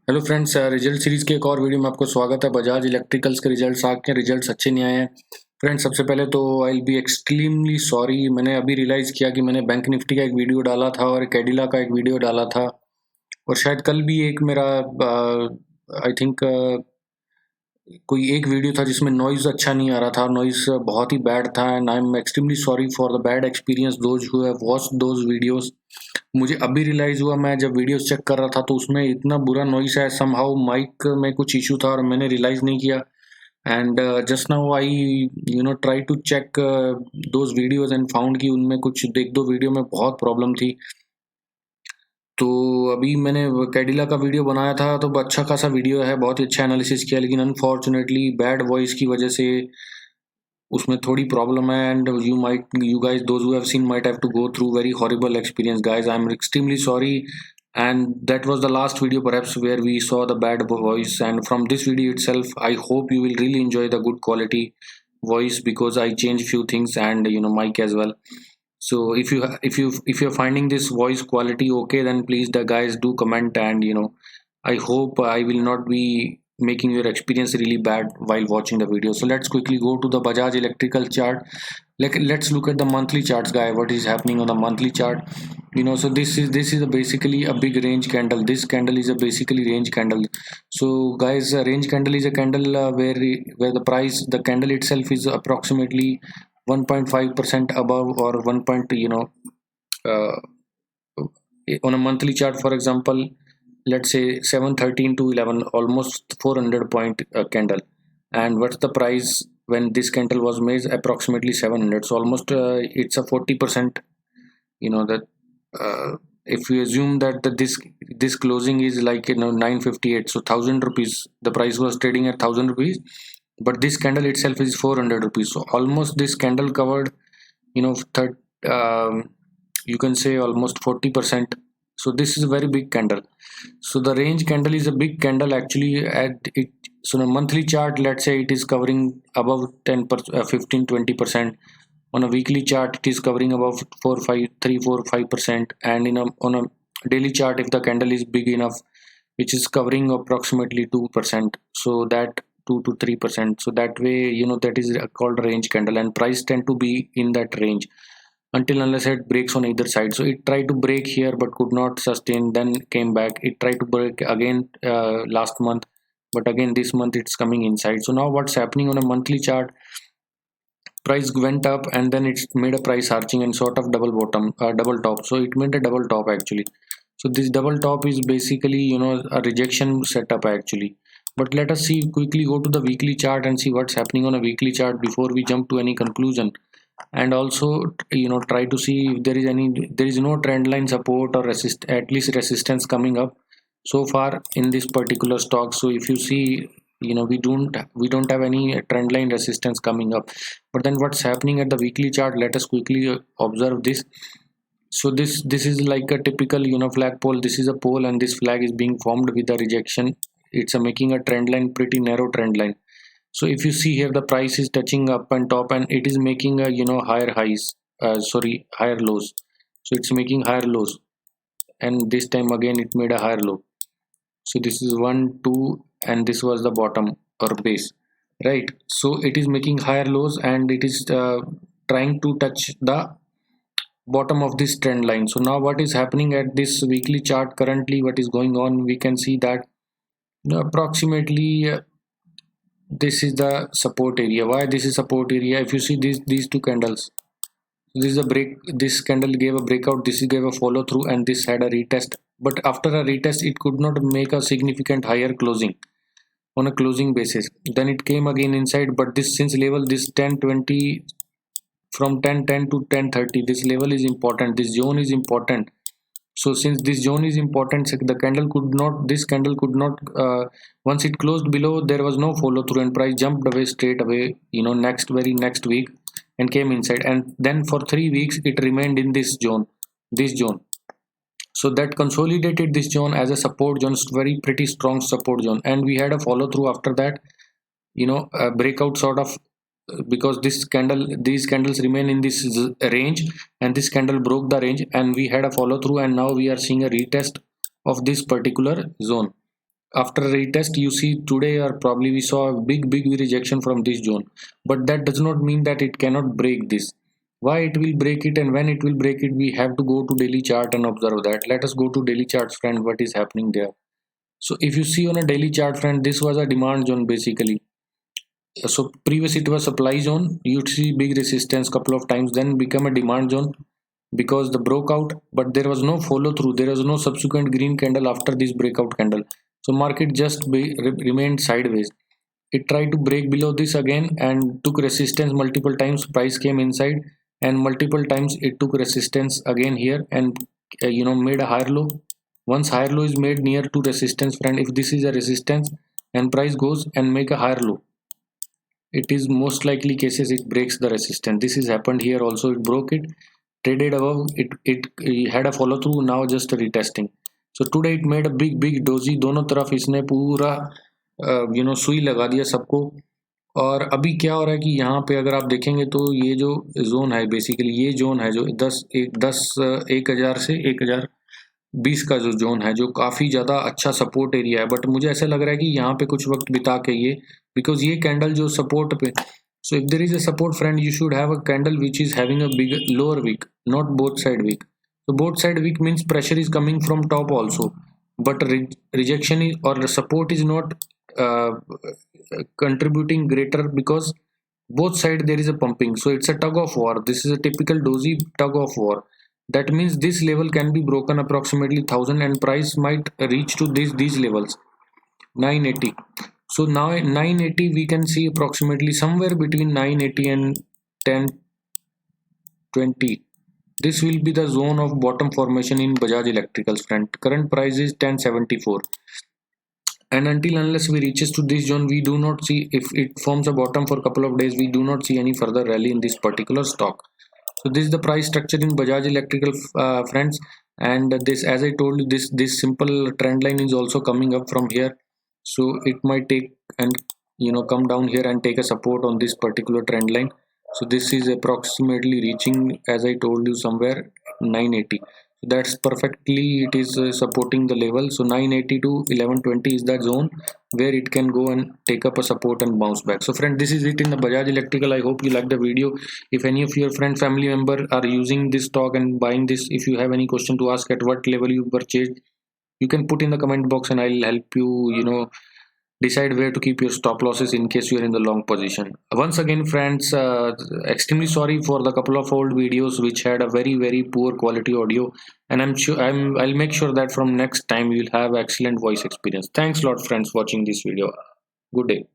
Hello friends, result series के एक और वीडियो में आपको स्वागत है। बजाज इलेक्ट्रिकल्स के रिजल्ट्स आ के रिजल्ट्स अच्छे नहीं आए हैं। फ्रेंड्स, सबसे पहले तो I will be extremely sorry. मैंने अभी रियलाइज़ किया कि मैंने बैंक निफ्टी का एक वीडियो डाला था और कैडिला का एक वीडियो डाला था, और शायद कल भी एक मेरा आई थिंक कोई एक वीडियो था जिसमें नॉइज़ अच्छा नहीं आ रहा था। नॉइज़ बहुत ही बैड था and I am extremely sorry for the bad experience those who have watched those videos. मुझे अभी रियलाइज़ हुआ, मैं जब वीडियोस चेक कर रहा था तो उसमें इतना बुरा नॉइस है, समहाउ माइक में कुछ इशू था और मैंने रियलाइज़ नहीं किया। And just now I try to check those videos and found कि उनमें कुछ एक दो वीडियो में बहुत प्रॉब्लम थी। तो अभी मैंने कैडिला का वीडियो बनाया था, तो अच्छा खासा वीडियो है, बहुत ही अच्छा एनालिसिस किया, लेकिन अनफॉर्चुनेटली बैड वॉइस की वजह से उसमें थोड़ी प्रॉब्लम है। And you guys, those who have seen might have to go through very horrible experience, guys. I'm extremely sorry. And that was the last video perhaps where we saw the bad voice, and from this video itself I hope you will really enjoy the good quality voice, because I changed few things and mic as well. So if you're finding this voice quality okay, then please the guys do comment, and I hope I will not be making your experience really bad while watching the video. So let's quickly go to the Bajaj electrical chart. Let's look at the monthly charts, guy. What is happening on the monthly chart? So this is basically a big range candle. This candle is a basically range candle. So guys, a range candle is a candle where the candle itself is approximately 1.5% above, or 1 point, uh, on a monthly chart, for example, let's say 713 to 11, almost 400 point candle. And what's the price when this candle was made? Approximately 700. So almost it's a 40%. That if we assume that this closing is like 958, so 1000 rupees, the price was trading at 1000 rupees, but this candle itself is 400 rupees. So almost this candle covered, third, you can say almost 40%. So this is a very big candle. So the range candle is a big candle actually. At it, so on a monthly chart, let's say it is covering above 15-20%. On a weekly chart, it is covering above 3-4-5%. And on a daily chart, if the candle is big enough, which is covering approximately 2%, so that 2 to 3%, so that way that is called range candle, and price tend to be in that range until unless it breaks on either side. So it tried to break here but could not sustain, then came back. It tried to break again last month, but again this month it's coming inside. So now what's happening on a monthly chart? Price went up and then it's made a price arching and sort of double top. So it made a double top actually. So this double top is basically a rejection setup actually. But let us see, quickly go to the weekly chart and see what's happening on a weekly chart before we jump to any conclusion. And also try to see if there is no trend line support or at least resistance coming up so far in this particular stock. So if you see, we don't have any trend line resistance coming up. But then what's happening at the weekly chart, let us quickly observe this. So this is like a typical flag pole. This is a pole and this flag is being formed with a rejection. It's making a trend line, pretty narrow trend line. So if you see here, the price is touching up and top, and it is making a higher highs, higher lows. So it's making higher lows, and this time again it made a higher low. So this is 1 2, and this was the bottom or base, right? So it is making higher lows and it is trying to touch the bottom of this trend line. So now what is happening at this weekly chart currently, what is going on, we can see that approximately this is the support area. Why this is support area? If you see these two candles, this is a break, this candle gave a breakout, this gave a follow through, and this had a retest. But after a retest, it could not make a significant higher closing on a closing basis. Then it came again inside, but this since level, this 1020, from 1010 to 1030, this level is important, this zone is important. So since this zone is important, so the candle could not, this candle could not, once it closed below, there was no follow through, and price jumped away straight away, very next week, and came inside. And then for 3 weeks it remained in this zone. So that consolidated this zone as a support zone, very pretty strong support zone. And we had a follow through after that, a breakout sort of, because these candles remain in this range, and this candle broke the range, and we had a follow through, and now we are seeing a retest of this particular zone. after retest, you see today or probably we saw a big rejection from this zone, but that does not mean that it cannot break this. Why it will break it and when it will break it, we have to go to daily chart and observe that. Let us go to daily charts, friend, what is happening there. So if you see on a daily chart, friend, this was a demand zone basically. So previous it was supply zone, you'd see big resistance couple of times, then become a demand zone because the broke out, but there was no follow through, there was no subsequent green candle after this breakout candle. So market just remained sideways. It tried to break below this again and took resistance multiple times, price came inside, and multiple times it took resistance again here and made a higher low. Once higher low is made near to resistance, friend, if this is a resistance and price goes and make a higher low, it is most likely cases it breaks the resistance. This has happened here also. It broke it, traded above it had a follow through, now just retesting. So today it made a big doji, दोनों तरफ इसने पूरा सुई लगा दिया सबको. और अभी क्या हो रहा है कि यहाँ पे अगर आप देखेंगे तो ये जो जोन है बेसिकली, ये जोन है जो 10,000 से 1020 का जो जोन है, जो काफ़ी ज़्यादा अच्छा सपोर्ट एरिया है. बट मुझे ऐसा लग रहा है कि यहाँ पे कुछ वक्त बिता के ये, बिकॉज ये कैंडल जो सपोर्ट पे, so if there is a support, friend, you should have a candle which is having a big lower wick, not both side wick. So both side wick means pressure is coming from top also, but rejection is or support is not uh, contributing greater because both side there is a pumping. So it's a tug of war. This is a typical doji tug of war. That means this level can be broken approximately 1000 and price might reach to these levels 980. So now 980 we can see approximately somewhere between 980 and 1020. This will be the zone of bottom formation in Bajaj Electricals, friend. Current price is 1074. And until unless we reaches to this zone, we do not see, if it forms a bottom for a couple of days, we do not see any further rally in this particular stock. So this is the price structure in Bajaj Electrical, friends. And this, as I told you, this simple trend line is also coming up from here. So it might take and come down here and take a support on this particular trend line. So this is approximately reaching, as I told you, somewhere 980. That's perfectly, it is supporting the level. So 980 to 1120 is the zone where it can go and take up a support and bounce back. So friend, this is it in the Bajaj Electrical. I hope you like the video. If any of your friend family member are using this stock and buying this, if you have any question to ask at what level you purchased, you can put in the comment box and I'll help you decide where to keep your stop losses in case you are in the long position. Once again, friends, extremely sorry for the couple of old videos which had a very poor quality audio, and I'll make sure that from next time you'll have excellent voice experience. Thanks a lot, friends, watching this video. Good day.